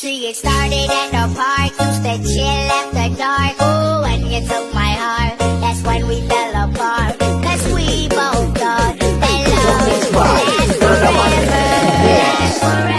See, it started at the park, used to chill after dark. Ooh, when you took my heart, that's when we fell apart. Cause we both thought that love would last forever. Last forever.